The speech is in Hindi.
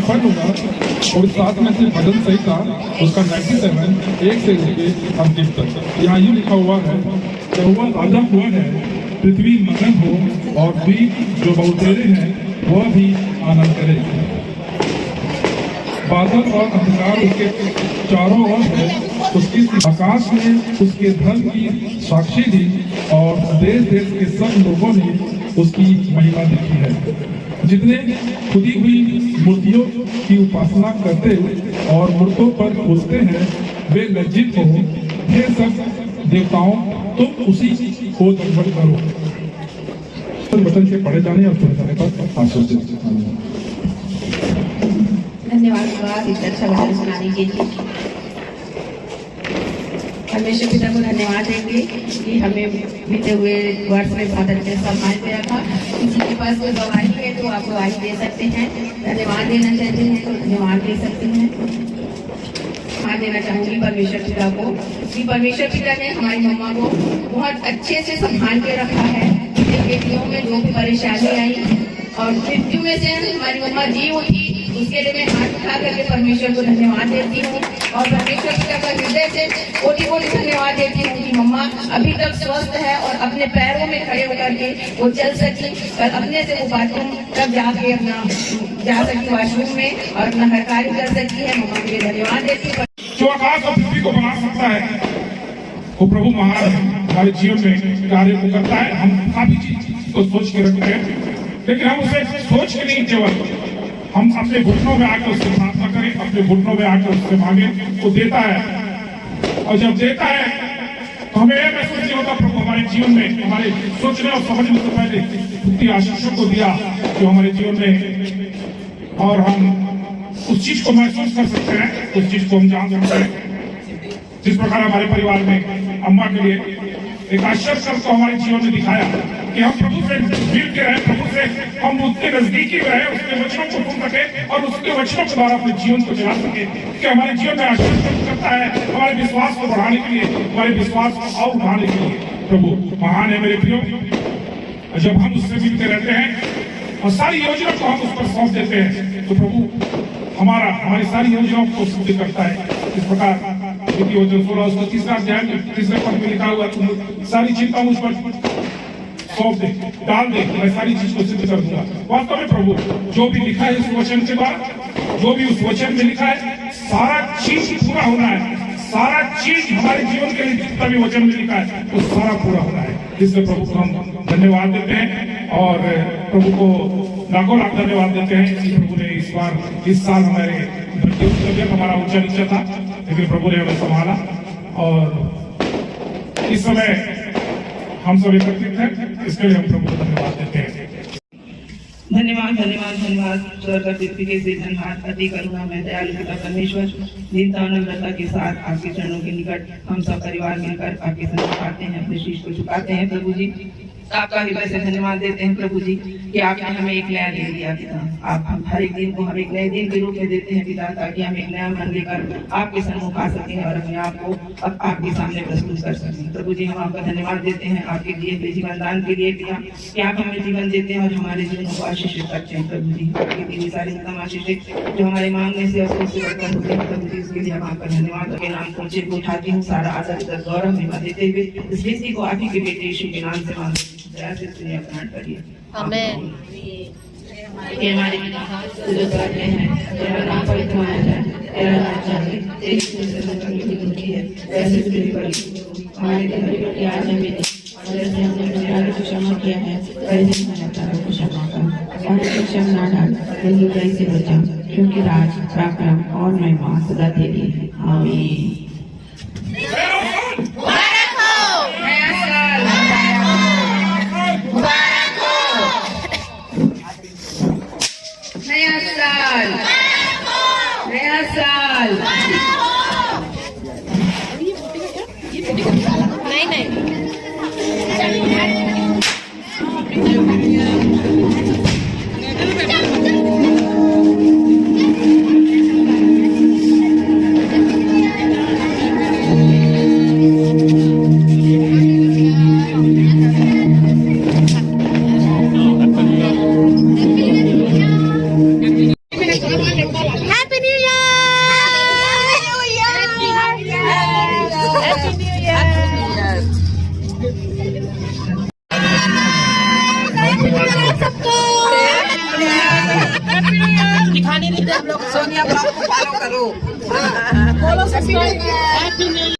पढ़ लूँगा। और साथ में से भजन संहिता उसका 97 1 से लेके अंतिम तक। यहाँ यूँ लिखा हुआ है, यहोवा राजा हुआ है, पृथ्वी मगन हो और द्वीप जो बहुतेरे हैं वह भी आनंद करे। बादल और अंधकार उसके चारों ओर है, उसकी आकाश ने उसके धर्म की साक्षी दी और देश देश के सब लोगों ने उसकी महिमा देखी है। जितने खुदी हुई मूर्तियों की उपासना करते और मूर्तों पर पूजते हैं वे लज्जित हो। हे सब देवताओं, तुम उसी को दंडवत करो। वचन से पढ़े जाने और सुने जाने पर आशीर्वाद। धन्यवाद इतना अच्छा वचन सुनाने के लिए। परमेश्वर पिता को धन्यवाद देंगे कि हमें बीते हुए वर्ष में बहुत अच्छे सम्मान पे रखा। किसी के पास कोई गवाही है तो आप गवाही दे सकते हैं, धन्यवाद देना चाहते हैं तो धन्यवाद दे सकते हैं। धन्यवाद देना चाहूंगी परमेश्वर पिता को कि परमेश्वर पिता ने हमारी मम्मा को बहुत अच्छे से संभाल के रखा है। बेटियों में जो भी परेशानी आई और मृत्यु में से हमारी मम्मा जी उठी, उसके लिए मैं हाथ उठा करके परमेश्वर को धन्यवाद देती हूँ और परमेश्वर पिता का हृदय से कोटि कोटि धन्यवाद देती हूँ कि मम्मा अभी तक स्वस्थ है और अपने पैरों में खड़े होकर के वो चल सकी और अपने से वो बाथरूम तक जाके अपना जा सकी वॉशरूम में और अपना हर कार्य कर सकती है। मम्मा के लिए धन्यवाद देती हूँ। जो आकाश और पृथ्वी को बना सकता है वो प्रभु महान हमारे जीवन में कार्य को करता है। हम काफी चीज को सोच के रखते हैं, लेकिन हम उसे सोच के नहीं, केवल हम अपने घुटनों में आकर उससे प्रार्थना करें, अपने घुटनों में आकर उससे मांगे, वो देता है। और जब देता है तो हमें यह महसूस नहीं होता प्रभु हमारे जीवन में हमारे सोचने और समझने से पहले उतनी आशीषों को दिया जो हमारे जीवन में, और हम उस चीज को महसूस कर सकते हैं, उस चीज को हम जान सकते हैं। जिस प्रकार हमारे परिवार में अम्मा के लिए एक आश्चर्य को हमारे जीवन में दिखाया कि हम प्रभु से मिल के रहे, प्रभु से हम उसके नजदीकी रहे, उसके वचनों को सुन सके और उसके वचनों के द्वारा अपने जीवन को चला सके, कि हमारे जीवन में आश्चर्य करता है हमारे विश्वास को बढ़ाने के लिए, हमारे विश्वास को और बढ़ाने के लिए। प्रभु महान है मेरे प्रियो। जब हम उससे मिलते रहते हैं और सारी योजना को हम उस पर सौंप देते हैं तो प्रभु हमारी सारी योजनाओं को सिद्ध करता है। इस प्रकार वचन 16 उसका तीसरा अध्याय में तीसरे पद में लिखा हुआ, तुम सारी चिंता मुझ पर सौंप दे, डाल दे, मैं सारी चीज को सिद्ध कर दूंगा। वास्तव में प्रभु जो भी लिखा है इस वचन के बाद, जो भी उस वचन में लिखा है, सारा चीज पूरा होना है। सारा चीज हमारे जीवन के लिए जितना भी वचन में लिखा है वो सारा पूरा होना है। इसलिए प्रभु को हम धन्यवाद देते हैं और प्रभु को लाखों लाख धन्यवाद देते हैं कि प्रभु ने इस साल हमारे तबियत हमारा ऊंचा नीचा था, लेकिन प्रभु ने हमें संभाला और इस समय हम सब एकत्रित हैं। इसके लिए हम प्रभु को धन्यवाद देते हैं। धन्यवाद धन्यवाद धन्यवाद। स्वर्ग और पृथ्वी के सृजनहार, अति करुणा में दयालु पिता परमेश्वर, दीनता नम्रता के साथ आपके चरणों के निकट हम सब परिवार मिलकर आपके सम्मुख आते हैं, अपने शीश को झुकाते हैं। प्रभु जी आपका हृदय से धन्यवाद देते हैं प्रभु जी कि आपने हमें एक नया दिन दिया पिता। आप हम हर एक दिन को हम एक नए दिन के रूप में देते हैं पिता, ताकि हम एक नया मन लेकर आपके सम्मुख आ सकें और अपने आप को अब आपके सामने प्रस्तुत कर सकें। प्रभु जी हम आपका धन्यवाद देते हैं आपके दिए हुए जीवन दान के लिए पिता, कि आप हमें जीवन देते हैं और हमारे जीवन को आशीषित करते हैं। प्रभु जी आपके दिए सारे उत्तम आशीषित जो हमारे मांगने से और से बढ़कर होते हैं। प्रभु जी इसके लिए हम आपका धन्यवाद के नाम को ऊंचे उठाती हूँ। सारा आदर गौरव महिमा देते हुए इस बेटी को आप ही के बेटे यीशु के नाम से मांगते हैं। करिए आमीन। ये हमारे पिता जो स्वर्ग में है, तेरा नाम पवित्र माना जाए, तेरा राज्य आए, तेरी इच्छा है वैसे पृथ्वी पर हमारे दिन भर आज हमें दे, और जैसे हमने अपने आगे को क्षमा किया है वैसे हमारे अपराधों को क्षमा कर, और शिक्षा ना डाल बल्कि बुराई से बचा, क्योंकि राज पराक्रम और महिमा सदा तेरी है। आमीन। नया साल बोलो सब्सक्राइब